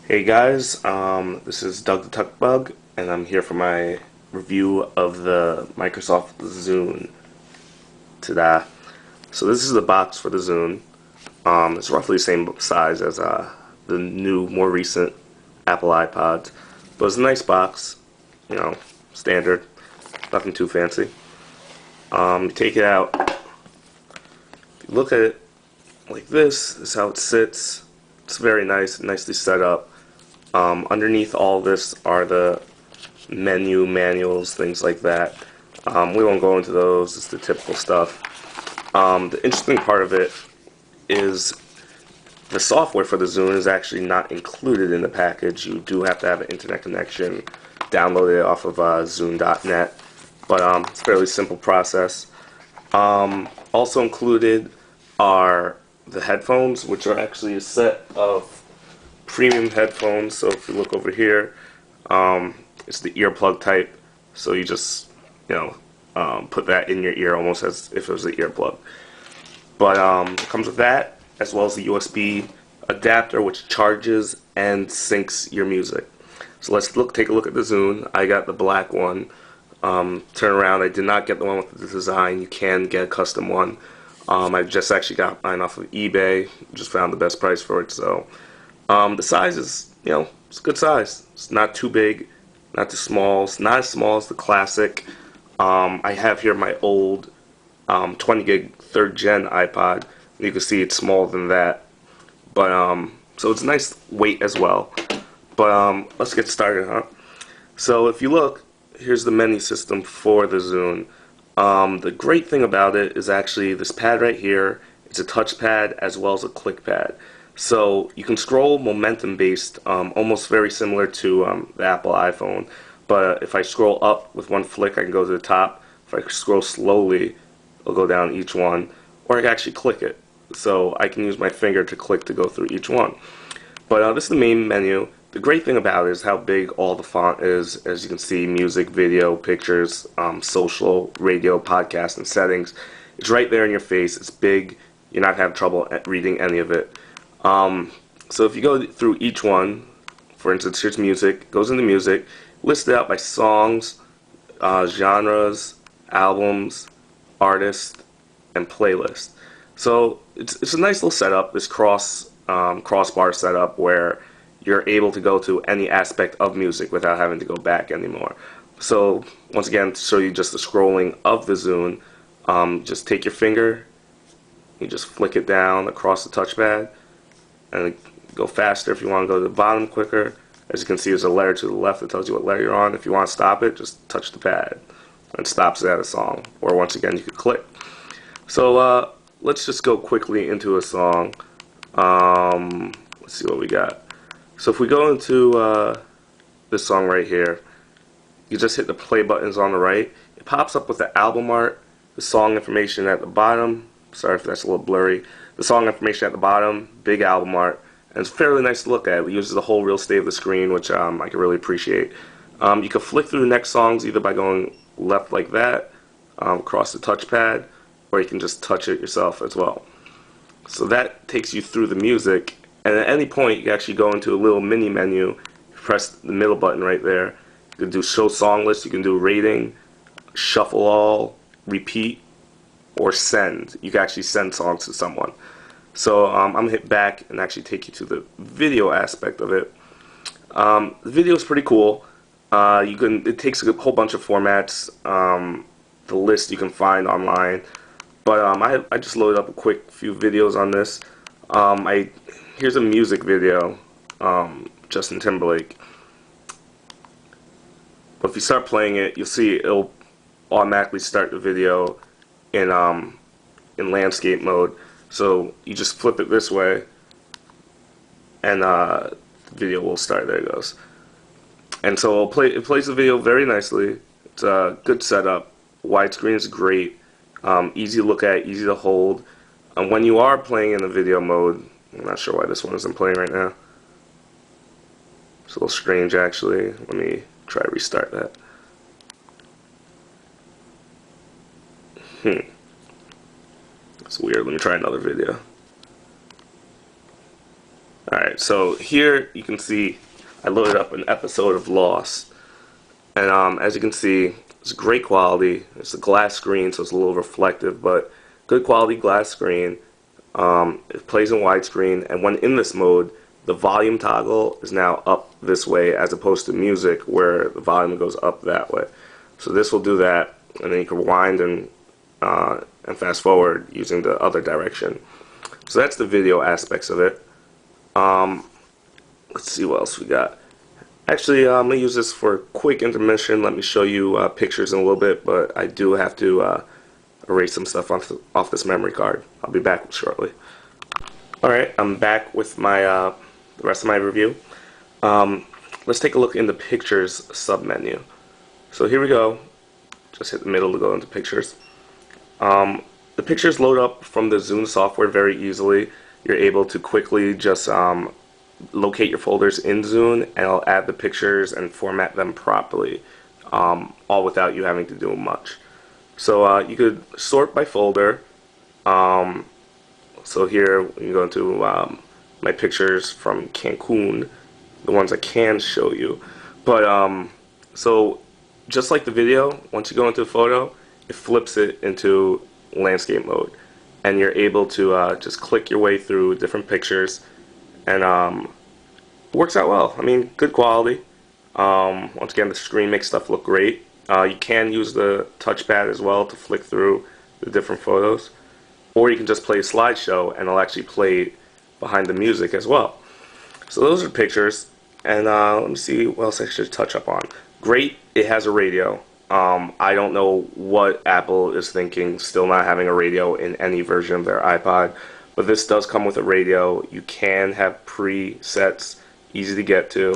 Hey guys, this is Doug the Tuck Bug, and I'm here for my review of the Microsoft Zune today. So this is the box for the Zune. It's roughly the same size as the new, more recent Apple iPods, but it's a nice box, you know, standard, nothing too fancy. You take it out, if you look at it like this is how it sits. It's very nice, nicely set up. Underneath all this are the menu manuals, things like that. We won't go into those, it's the typical stuff. The interesting part of it is the software for the Zune is actually not included in the package. You do have to have an internet connection, download it off of Zune.net, but it's a fairly simple process. Also included are the headphones, which are actually a set of premium headphones. So if you look over here, it's the earplug type. So you just, put that in your ear almost as if it was an earplug. But it comes with that, as well as the USB adapter, which charges and syncs your music. So take a look at the Zune. I got the black one. Turn around. I did not get the one with the design. You can get a custom one. I just actually got mine off of eBay. Just found the best price for it. So the size is, it's a good size. It's not too big, not too small. It's not as small as the classic. I have here my old 20 gig 3rd gen iPod. You can see it's smaller than that. But so it's a nice weight as well. But let's get started, huh? So if you look, here's the menu system for the Zune. The great thing about it is actually this pad right here. It's a touch pad as well as a click pad. So you can scroll momentum based, almost very similar to the Apple iPhone. But if I scroll up with one flick, I can go to the top. If I scroll slowly, it'll go down each one. Or I can actually click it. So I can use my finger to click to go through each one. But this is the main menu. The great thing about it is how big all the font is. As you can see, music, video, pictures, social, radio, podcast, and settings. It's right there in your face. It's big. You're not having trouble reading any of it. So if you go through each one, for instance, here's music, goes into music, listed out by songs, genres, albums, artists, and playlist. So it's a nice little setup, this crossbar setup where you're able to go to any aspect of music without having to go back anymore. So once again, to show you just the scrolling of the Zune, just take your finger, you just flick it down across the touchpad, and go faster if you want to go to the bottom quicker. As you can see, there's a letter to the left that tells you what letter you're on. If you want to stop it, just touch the pad. And it stops it at a song. Or once again, you could click. So let's just go quickly into a song. Let's see what we got. So if we go into this song right here, you just hit the play buttons on the right. It pops up with the album art, the song information at the bottom. Sorry if that's a little blurry. The song information at the bottom, big album art, and it's fairly nice to look at. It uses the whole real estate of the screen, which I can really appreciate. You can flick through the next songs either by going left like that, across the touchpad, or you can just touch it yourself as well. So that takes you through the music, and at any point you can actually go into a little mini menu, press the middle button right there. You can do show song list, you can do rating, shuffle all, repeat, or send. You can actually send songs to someone. So I'm going to hit back and actually take you to the video aspect of it. The video is pretty cool. It takes a whole bunch of formats. The list you can find online. But I just loaded up a quick few videos on this. Here's a music video, Justin Timberlake. But if you start playing it, you'll see it'll automatically start the video in landscape mode. So you just flip it this way, and the video will start. There it goes. And so it plays the video very nicely. It's a good setup. Widescreen is great. Easy to look at, easy to hold. And when you are playing in the video mode, I'm not sure why this one isn't playing right now. It's a little strange actually. Let me try to restart that. It's weird. Let me try another video. Alright, so here you can see I loaded up an episode of Lost. And as you can see, it's great quality. It's a glass screen, so it's a little reflective, but good quality glass screen. It plays in widescreen, and when in this mode, the volume toggle is now up this way as opposed to music where the volume goes up that way. So this will do that, and then you can rewind and fast forward using the other direction. So that's the video aspects of it. Let's see what else we got. Actually, I'm going to use this for a quick intermission. Let me show you pictures in a little bit, but I do have to erase some stuff off this memory card. I'll be back shortly. Alright, I'm back with my the rest of my review. Let's take a look in the Pictures submenu. So here we go. Just hit the middle to go into Pictures. The pictures load up from the Zune software very easily. You're able to quickly just locate your folders in Zune, and it'll add the pictures and format them properly, all without you having to do much. So you could sort by folder. So here you can go into my pictures from Cancun, the ones I can show you. But so just like the video, once you go into a photo, it flips it into landscape mode, and you're able to just click your way through different pictures, and it works out well. I mean, good quality. Once again, the screen makes stuff look great. You can use the touchpad as well to flick through the different photos, or you can just play a slideshow and it'll actually play behind the music as well. So those are pictures, and let me see what else I should touch up on. Great, it has a radio. I don't know what Apple is thinking, still not having a radio in any version of their iPod, but this does come with a radio. You can have presets, easy to get to,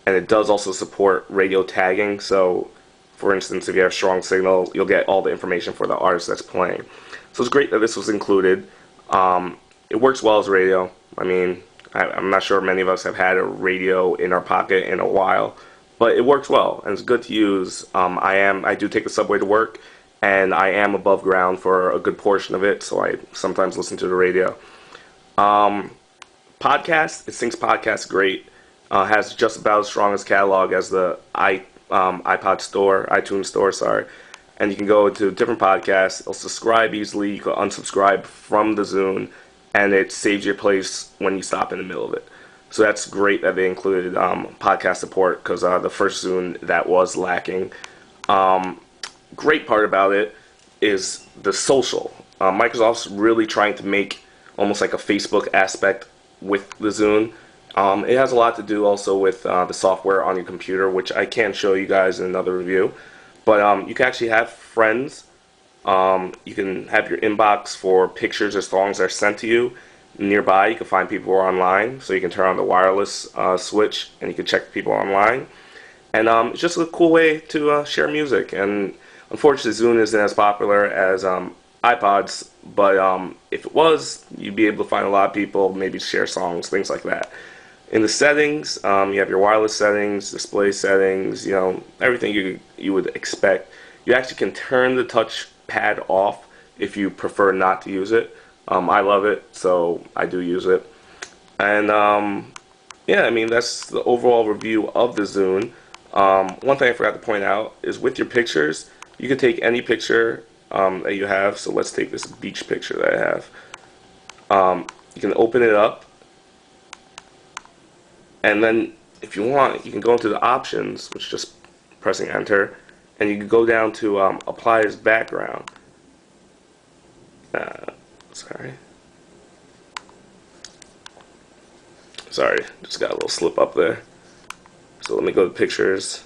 and it does also support radio tagging. So for instance, if you have strong signal, you'll get all the information for the artist that's playing. So it's great that this was included. It works well as radio. I mean, I'm not sure many of us have had a radio in our pocket in a while, but it works well and it's good to use. I do take the subway to work, and I am above ground for a good portion of it, so I sometimes listen to the radio. Podcast, it syncs podcasts great. Has just about as strong as catalog as the iTunes store, sorry. And you can go to different podcasts. It'll subscribe easily. You can unsubscribe from the Zune, and it saves your place when you stop in the middle of it. So that's great that they included podcast support, because the first Zune that was lacking. Great part about it is the social. Microsoft's really trying to make almost like a Facebook aspect with the Zune. It has a lot to do also with the software on your computer, which I can show you guys in another review. But you can actually have friends. You can have your inbox for pictures or songs that are sent to you. Nearby, you can find people who are online, so you can turn on the wireless switch and you can check people online. And it's just a cool way to share music. And unfortunately, Zune isn't as popular as iPods, but if it was, you'd be able to find a lot of people, maybe share songs, things like that. In the settings, you have your wireless settings, display settings, you know, everything you would expect. You actually can turn the touchpad off if you prefer not to use it. I love it, so I do use it. And yeah, I mean, that's the overall review of the Zune. One thing I forgot to point out is with your pictures, you can take any picture that you have. So let's take this beach picture that I have. You can open it up, and then if you want, you can go into the options, which is just pressing enter, and you can go down to apply as background. Sorry, just got a little slip up there. So let me go to pictures.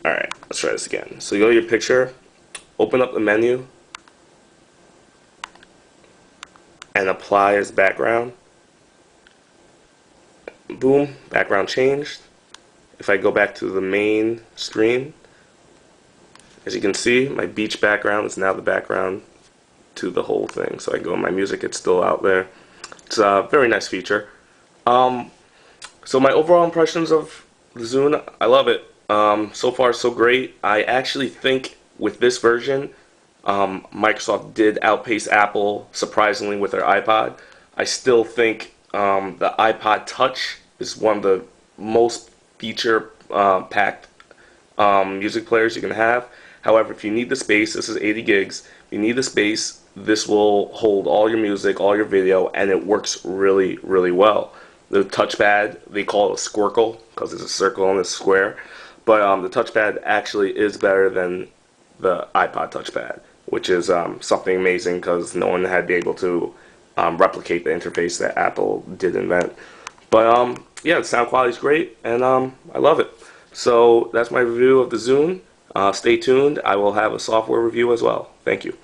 Alright, let's try this again. So you go to your picture, open up the menu, and apply as background. Boom, background changed. If I go back to the main screen, as you can see, my beach background is now the background to the whole thing. So I go in my music, it's still out there. It's a very nice feature. So my overall impressions of the Zune, I love it. So far so great. I actually think with this version, Microsoft did outpace Apple surprisingly with their iPod. I still think the iPod Touch is one of the most feature packed music players you can have. However, if you need the space, this is 80 gigs. If you need the space, this will hold all your music, all your video, and it works really, really well. The touchpad, they call it a squircle because it's a circle and a square. But the touchpad actually is better than the iPod touchpad, which is something amazing because no one had been able to replicate the interface that Apple did invent. But yeah, the sound quality is great, and I love it. So that's my review of the Zune. Stay tuned. I will have a software review as well. Thank you.